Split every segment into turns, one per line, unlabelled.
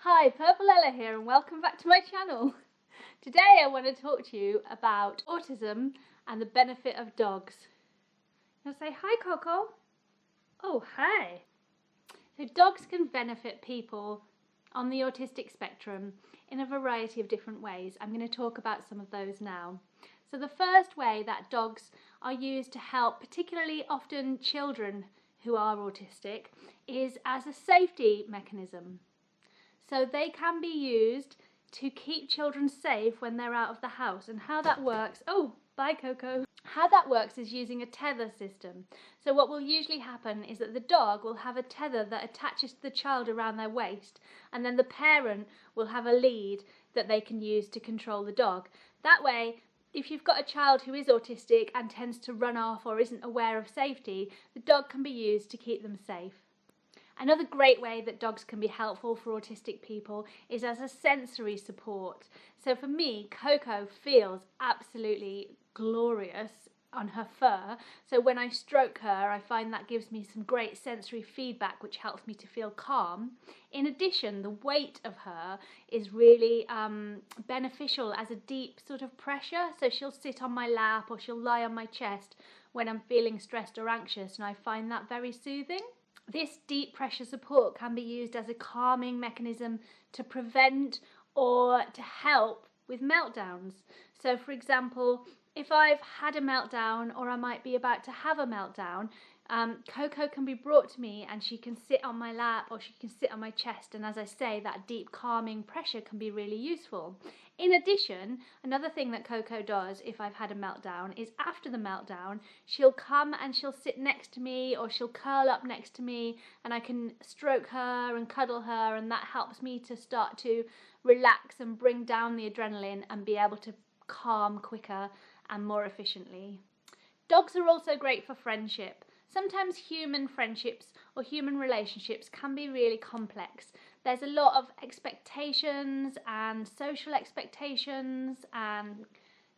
Hi, Purple Ella here and welcome back to my channel. Today I want to talk to you about autism and the benefit of dogs. You want to say hi, Coco? Oh, hi. So dogs can benefit people on the autistic spectrum in a variety of different ways. I'm going to talk about some of those now. So the first way that dogs are used to help particularly often children who are autistic is as a safety mechanism. So they can be used to keep children safe when they're out of the house. And how that works, oh, bye Coco. How that works is using a tether system. So what will usually happen is that the dog will have a tether that attaches to the child around their waist, and then the parent will have a lead that they can use to control the dog. That way, if you've got a child who is autistic and tends to run off or isn't aware of safety, the dog can be used to keep them safe. Another great way that dogs can be helpful for autistic people is as a sensory support. So for me, Coco feels absolutely glorious on her fur. So when I stroke her, I find that gives me some great sensory feedback, which helps me to feel calm. In addition, the weight of her is really beneficial as a deep sort of pressure. So she'll sit on my lap or she'll lie on my chest when I'm feeling stressed or anxious, and I find that very soothing. This deep pressure support can be used as a calming mechanism to prevent or to help with meltdowns. So for example, if I've had a meltdown or I might be about to have a meltdown, Coco can be brought to me and she can sit on my lap or she can sit on my chest, and as I say, that deep calming pressure can be really useful. In addition, another thing that Coco does if I've had a meltdown is after the meltdown, she'll come and she'll sit next to me or she'll curl up next to me, and I can stroke her and cuddle her, and that helps me to start to relax and bring down the adrenaline and be able to calm quicker and more efficiently. Dogs are also great for friendship. Sometimes human friendships or human relationships can be really complex. There's a lot of expectations and social expectations, and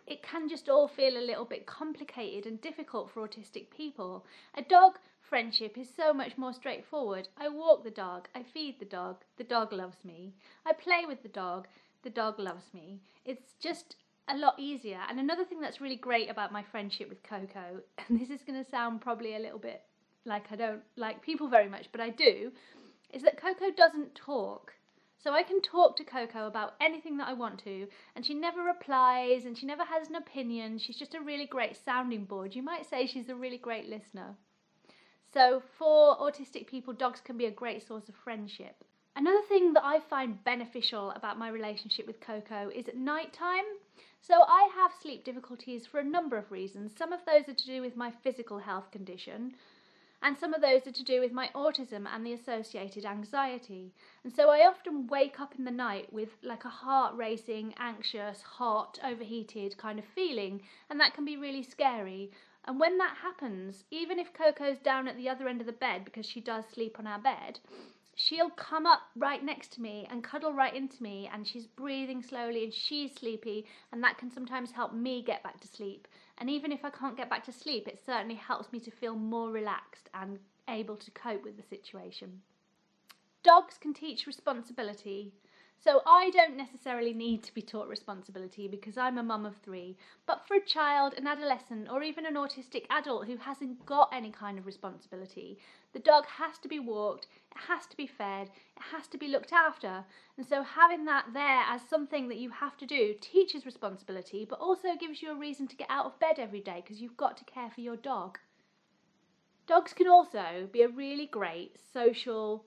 it can just all feel a little bit complicated and difficult for autistic people. A dog friendship is so much more straightforward. I walk the dog dog loves me. I play with the dog loves me. It's just a lot easier. And another thing that's really great about my friendship with Coco, and this is going to sound probably a little bit like I don't like people very much, but I do, is that Coco doesn't talk. So I can talk to Coco about anything that I want to, and she never replies and she never has an opinion. She's just a really great sounding board. You might say she's a really great listener. So for autistic people, dogs can be a great source of friendship. Another thing that I find beneficial about my relationship with Coco is at night time. So I have sleep difficulties for a number of reasons. Some of those are to do with my physical health condition, and some of those are to do with my autism and the associated anxiety. And so I often wake up in the night with like a heart racing, anxious, hot, overheated kind of feeling, and that can be really scary. And when that happens, even if Coco's down at the other end of the bed, because she does sleep on our bed, she'll come up right next to me and cuddle right into me, and she's breathing slowly and she's sleepy, and that can sometimes help me get back to sleep. And even if I can't get back to sleep, it certainly helps me to feel more relaxed and able to cope with the situation. Dogs can teach responsibility. So I don't necessarily need to be taught responsibility because I'm a mum of 3, but for a child, an adolescent, or even an autistic adult who hasn't got any kind of responsibility, the dog has to be walked, it has to be fed, it has to be looked after. And so having that there as something that you have to do teaches responsibility, but also gives you a reason to get out of bed every day because you've got to care for your dog. Dogs can also be a really great social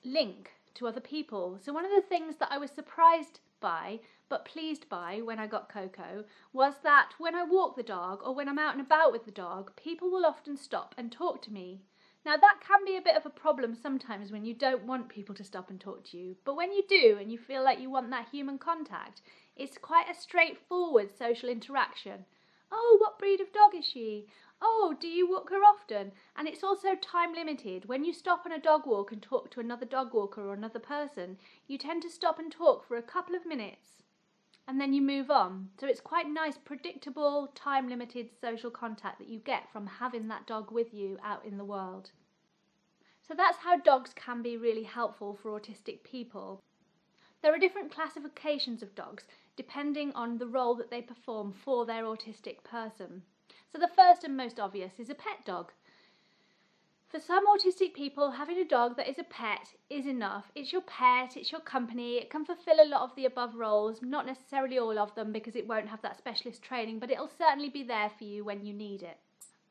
link to other people. So one of the things that I was surprised by but pleased by when I got Coco was that when I walk the dog or when I'm out and about with the dog, people will often stop and talk to me. Now that can be a bit of a problem sometimes when you don't want people to stop and talk to you, but when you do and you feel like you want that human contact, it's quite a straightforward social interaction. Oh, what breed of dog is she? Oh, do you walk her often? And it's also time limited. When you stop on a dog walk and talk to another dog walker or another person, you tend to stop and talk for a couple of minutes and then you move on. So it's quite nice, predictable, time limited social contact that you get from having that dog with you out in the world. So that's how dogs can be really helpful for autistic people. There are different classifications of dogs depending on the role that they perform for their autistic person. So the first and most obvious is a pet dog. For some autistic people, having a dog that is a pet is enough. It's your pet, it's your company, it can fulfill a lot of the above roles, not necessarily all of them because it won't have that specialist training, but it'll certainly be there for you when you need it.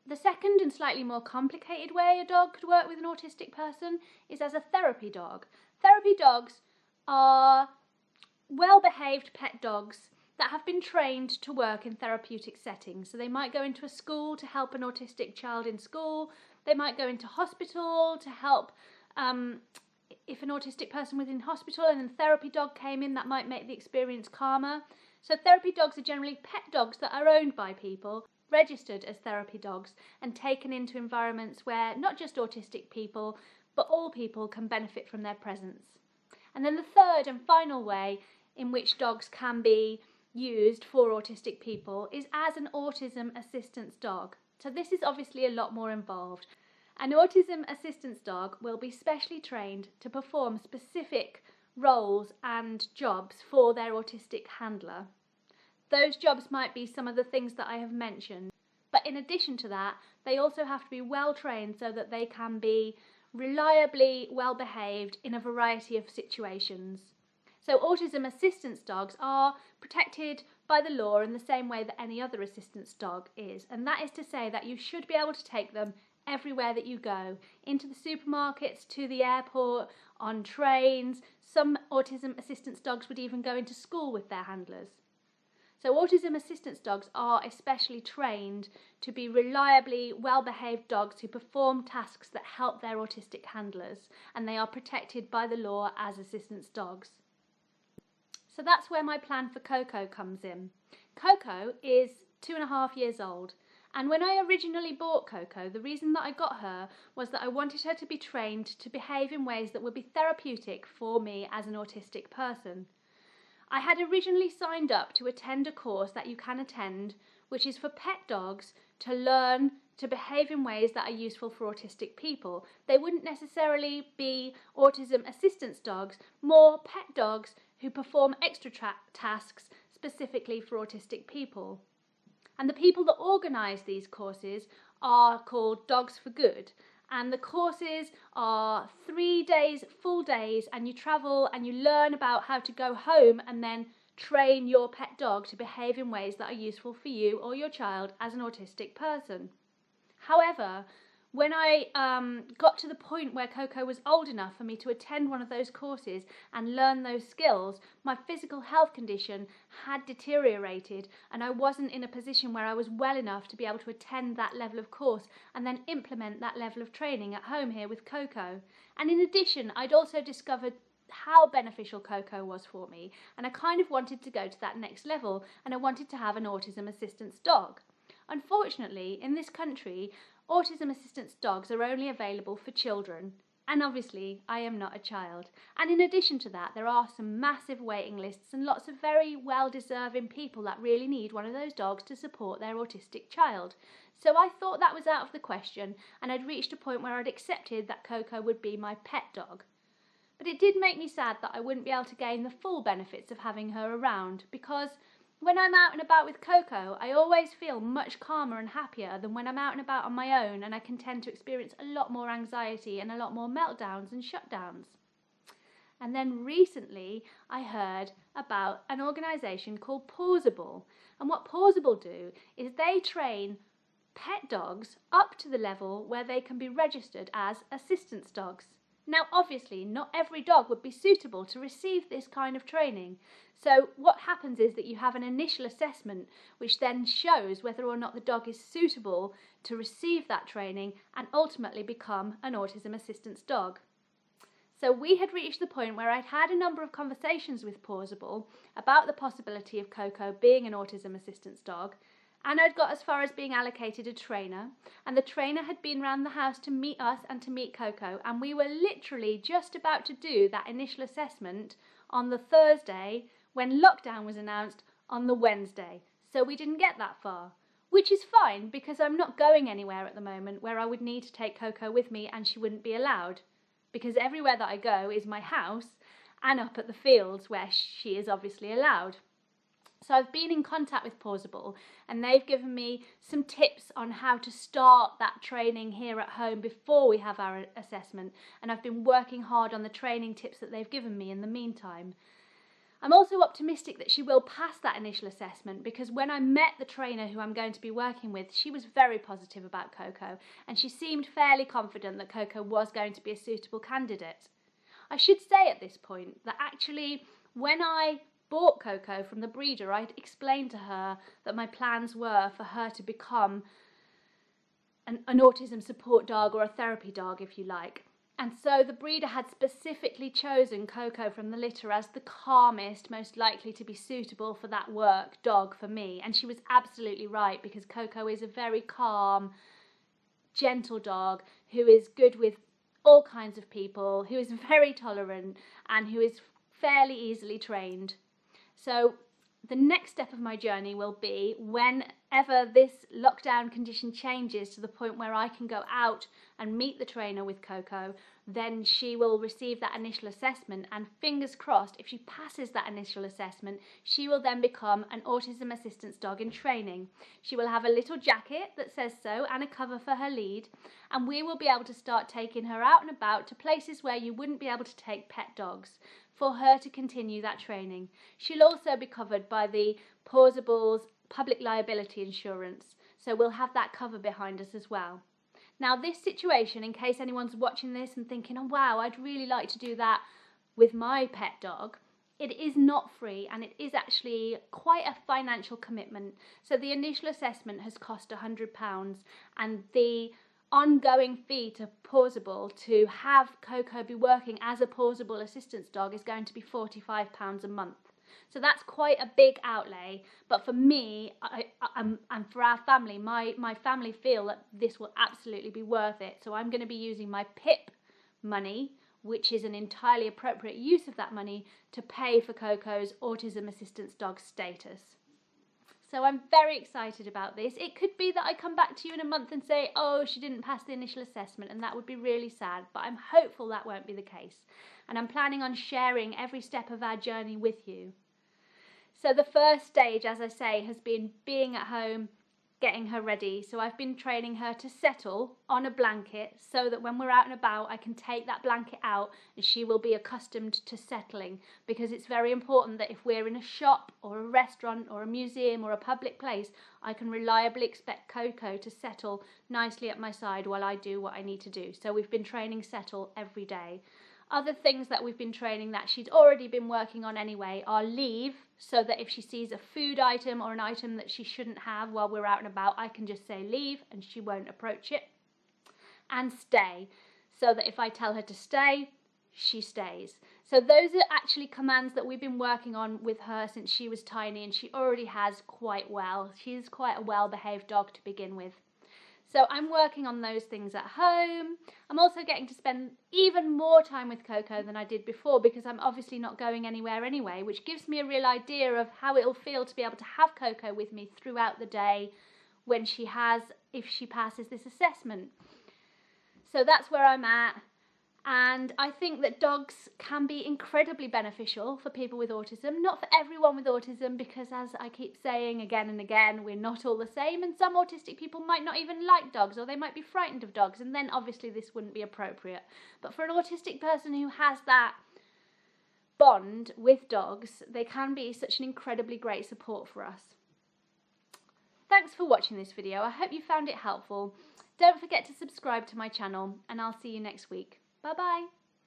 The second and slightly more complicated way a dog could work with an autistic person is as a therapy dog. Therapy dogs are well-behaved pet dogs that have been trained to work in therapeutic settings. So they might go into a school to help an autistic child in school. They might go into hospital to help if an autistic person was in hospital and then a therapy dog came in, that might make the experience calmer. So therapy dogs are generally pet dogs that are owned by people, registered as therapy dogs and taken into environments where not just autistic people, but all people can benefit from their presence. And then the third and final way in which dogs can be used for autistic people is as an autism assistance dog. So this is obviously a lot more involved. An autism assistance dog will be specially trained to perform specific roles and jobs for their autistic handler. Those jobs might be some of the things that I have mentioned, but in addition to that, they also have to be well trained so that they can be reliably well behaved in a variety of situations. So autism assistance dogs are protected by the law in the same way that any other assistance dog is, and that is to say that you should be able to take them everywhere that you go, into the supermarkets, to the airport, on trains. Some autism assistance dogs would even go into school with their handlers. So autism assistance dogs are especially trained to be reliably well-behaved dogs who perform tasks that help their autistic handlers, and they are protected by the law as assistance dogs. So that's where my plan for Coco comes in. Coco is 2.5 years old, and when I originally bought Coco, the reason that I got her was that I wanted her to be trained to behave in ways that would be therapeutic for me as an autistic person. I had originally signed up to attend a course that you can attend, which is for pet dogs to learn to behave in ways that are useful for autistic people. They wouldn't necessarily be autism assistance dogs, more pet dogs who perform extra tasks specifically for autistic people. And the people that organise these courses are called Dogs for Good. And the courses are 3 days, full days, and you travel and you learn about how to go home and then train your pet dog to behave in ways that are useful for you or your child as an autistic person. However, when I got to the point where Coco was old enough for me to attend one of those courses and learn those skills, my physical health condition had deteriorated and I wasn't in a position where I was well enough to be able to attend that level of course and then implement that level of training at home here with Coco. And in addition, I'd also discovered how beneficial Coco was for me, and I kind of wanted to go to that next level, and I wanted to have an autism assistance dog. Unfortunately, in this country, autism assistance dogs are only available for children, and obviously I am not a child. And in addition to that, there are some massive waiting lists and lots of very well-deserving people that really need one of those dogs to support their autistic child. So I thought that was out of the question, and I'd reached a point where I'd accepted that Coco would be my pet dog. But it did make me sad that I wouldn't be able to gain the full benefits of having her around, because when I'm out and about with Coco, I always feel much calmer and happier than when I'm out and about on my own, and I can tend to experience a lot more anxiety and a lot more meltdowns and shutdowns. And then recently I heard about an organisation called Pausable, and what Pausable do is they train pet dogs up to the level where they can be registered as assistance dogs. Now, obviously, not every dog would be suitable to receive this kind of training. So what happens is that you have an initial assessment which then shows whether or not the dog is suitable to receive that training and ultimately become an autism assistance dog. So we had reached the point where I'd had a number of conversations with Pausable about the possibility of Coco being an autism assistance dog, and I'd got as far as being allocated a trainer, and the trainer had been round the house to meet us and to meet Coco, and we were literally just about to do that initial assessment on the Thursday when lockdown was announced on the Wednesday. So we didn't get that far, which is fine because I'm not going anywhere at the moment where I would need to take Coco with me and she wouldn't be allowed, because everywhere that I go is my house, and up at the fields where she is obviously allowed. So I've been in contact with For Autism, and they've given me some tips on how to start that training here at home before we have our assessment, and I've been working hard on the training tips that they've given me in the meantime. I'm also optimistic that she will pass that initial assessment, because when I met the trainer who I'm going to be working with, she was very positive about Coco, and she seemed fairly confident that Coco was going to be a suitable candidate. I should say at this point that actually when I bought Coco from the breeder, I'd explained to her that my plans were for her to become an autism support dog, or a therapy dog if you like. And so the breeder had specifically chosen Coco from the litter as the calmest, most likely to be suitable for that work dog for me. And she was absolutely right, because Coco is a very calm, gentle dog who is good with all kinds of people, who is very tolerant, and who is fairly easily trained. So the next step of my journey will be, whenever this lockdown condition changes to the point where I can go out and meet the trainer with Coco, then she will receive that initial assessment, and fingers crossed, if she passes that initial assessment, she will then become an autism assistance dog in training. She will have a little jacket that says so and a cover for her lead, and we will be able to start taking her out and about to places where you wouldn't be able to take pet dogs, for her to continue that training. She'll also be covered by the For Autism's public liability insurance, so we'll have that cover behind us as well. Now, this situation, in case anyone's watching this and thinking, oh wow, I'd really like to do that with my pet dog, it is not free, and it is actually quite a financial commitment. So the initial assessment has cost £100, and the ongoing fee to For Autism to have Coco be working as a For Autism assistance dog is going to be £45 a month. So that's quite a big outlay, but for me and for our family, my family feel that this will absolutely be worth it. So I'm going to be using my PIP money, which is an entirely appropriate use of that money, to pay for Coco's autism assistance dog status. So I'm very excited about this. It could be that I come back to you in a month and say, oh, she didn't pass the initial assessment, and that would be really sad, but I'm hopeful that won't be the case. And I'm planning on sharing every step of our journey with you. So the first stage, as I say, has been being at home, getting her ready. So I've been training her to settle on a blanket, so that when we're out and about, I can take that blanket out and she will be accustomed to settling, because it's very important that if we're in a shop or a restaurant or a museum or a public place, I can reliably expect Coco to settle nicely at my side while I do what I need to do. So we've been training settle every day. Other things that we've been training that she's already been working on anyway are leave, so that if she sees a food item or an item that she shouldn't have while we're out and about, I can just say leave and she won't approach it. And stay, so that if I tell her to stay, she stays. So those are actually commands that we've been working on with her since she was tiny, and she already has quite well. She's quite a well-behaved dog to begin with. So I'm working on those things at home. I'm also getting to spend even more time with Coco than I did before, because I'm obviously not going anywhere anyway, which gives me a real idea of how it'll feel to be able to have Coco with me throughout the day when she has, if she passes this assessment. So that's where I'm at. And I think that dogs can be incredibly beneficial for people with autism. Not for everyone with autism, because as I keep saying again and again, we're not all the same, and some autistic people might not even like dogs, or they might be frightened of dogs, and then obviously this wouldn't be appropriate. But for an autistic person who has that bond with dogs, they can be such an incredibly great support for us. Thanks for watching this video. I hope you found it helpful. Don't forget to subscribe to my channel, and I'll see you next week. Bye-bye.